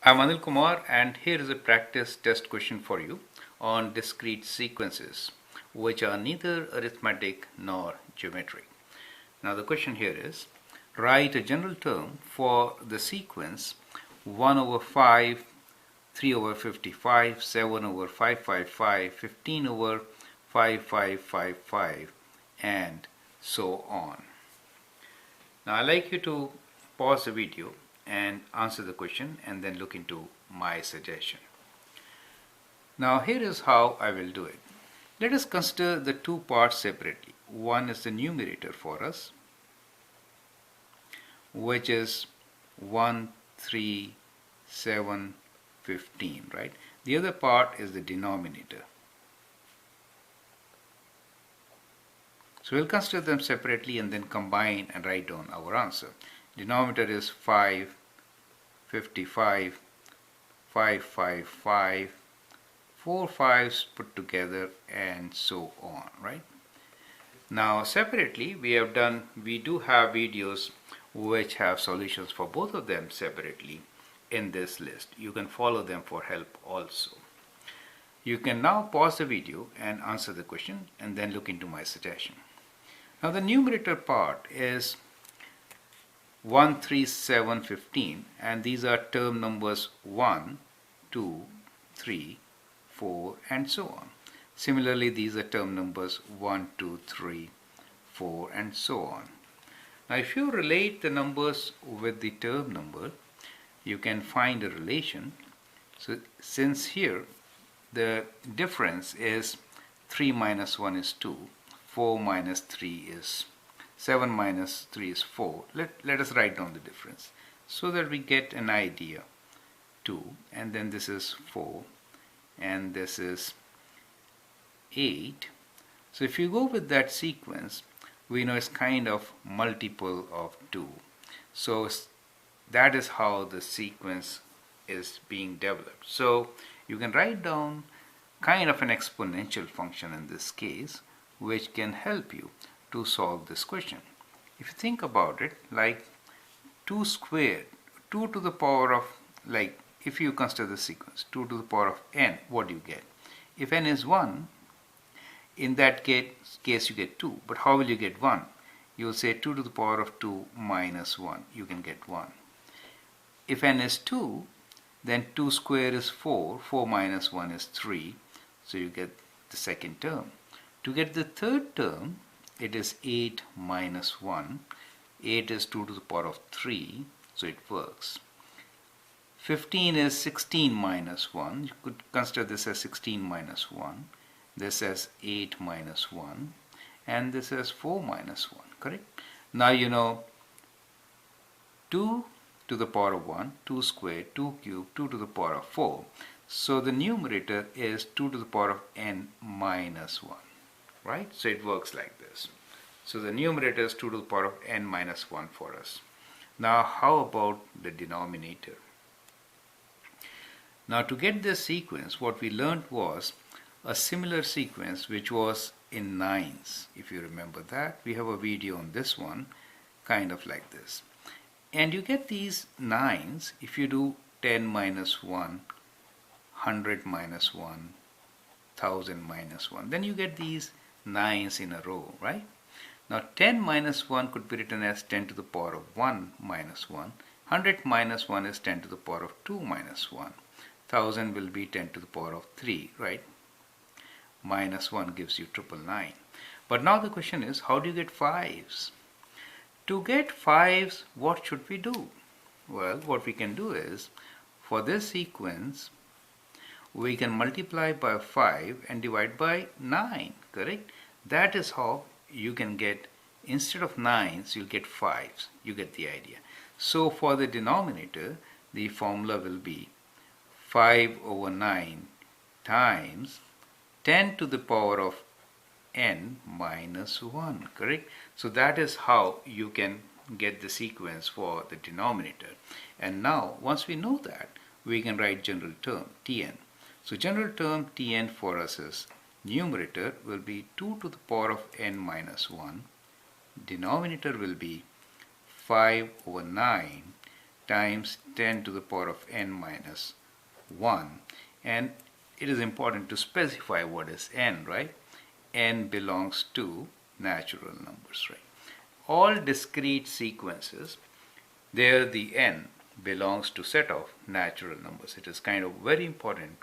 I'm Anil Kumar, and here is a practice test question for you on discrete sequences, which are neither arithmetic nor geometric. Now, the question here is write a general term for the sequence 1 over 5, 3 over 55, 7 over 555, 15 over 5555, and so on. Now, I'd like you to pause the video and answer the question and then look into my suggestion. Now, here is how I will do it. Let us consider the two parts separately. One is the numerator for us, which is 1, 3, 7, 15, right? The other part is the denominator. So we'll consider them separately and then combine and write down our answer. Denominator is 5, 55, 555, 4 5s put together, and so on, right? Now separately we do have videos which have solutions for both of them separately in this list. You can follow them for help also. You can now pause the video and answer the question and then look into my suggestion. Now the numerator part is 1, 3, 7, 15, and these are term numbers 1, 2, 3, 4, and so on. Similarly, these are term numbers 1, 2, 3, 4, and so on. Now if you relate the numbers with the term number, you can find a relation. So since here the difference is 3 minus 1 is 2, 4 minus 3 is 7 minus 3 is 4. Let us write down the difference so that we get an idea. 2, and then this is 4, and this is 8. So if you go with that sequence, we know it's kind of multiple of 2. So that is how the sequence is being developed. So you can write down kind of an exponential function in this case, which can help you to solve this question. If you think about it, like 2 squared, 2 to the power of, like if you consider the sequence 2 to the power of n, what do you get? If n is 1, in that case you get 2, but how will you get 1? You will say 2 to the power of 2 minus 1, you can get 1. If n is 2, then 2 squared is 4, 4 minus 1 is 3, so you get the second term. To get the third term, it is 8 minus 1. 8 is 2 to the power of 3, so it works. 15 is 16 minus 1. You could consider this as 16 minus 1. This as 8 minus 1. And this as 4 minus 1, correct? Now you know 2 to the power of 1, 2 squared, 2 cubed, 2 to the power of 4. So the numerator is 2 to the power of n minus 1. Right? So it works like this. So the numerator is 2 to the power of n minus 1 for us. Now how about the denominator? Now to get this sequence, what we learned was a similar sequence which was in nines. If you remember that, we have a video on this one, kind of like this. And you get these nines if you do 10 minus 1, 100 minus 1, 1000 minus 1. Then you get these nines in a row, right? Now 10 minus 1 could be written as 10 to the power of 1 minus 1. 100 minus 1 is 10 to the power of 2 minus 1. 1000 will be 10 to the power of 3, right? Minus 1 gives you 999. But now the question is, how do you get 5s? To get 5s, what should we do? Well, what we can do is, for this sequence, we can multiply by 5 and divide by 9, correct? That is how you can get, instead of 9s, you'll get 5s. You get the idea. So for the denominator, the formula will be 5 over 9 times 10 to the power of n minus 1, correct? So that is how you can get the sequence for the denominator. And now, once we know that, we can write general term Tn. So general term Tn for us is numerator will be 2 to the power of n minus 1. Denominator will be 5 over 9 times 10 to the power of n minus 1. And it is important to specify what is n, right? N belongs to natural numbers, right? All discrete sequences, there the n belongs to set of natural numbers. It is kind of very important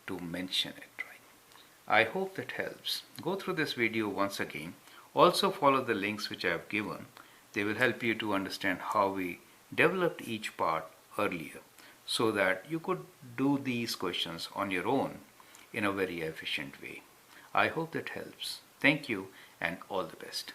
to mention it, right? I hope that helps. Go through this video once again. Also follow the links which I have given. They will help you to understand how we developed each part earlier so that you could do these questions on your own in a very efficient way. I hope that helps. Thank you and all the best.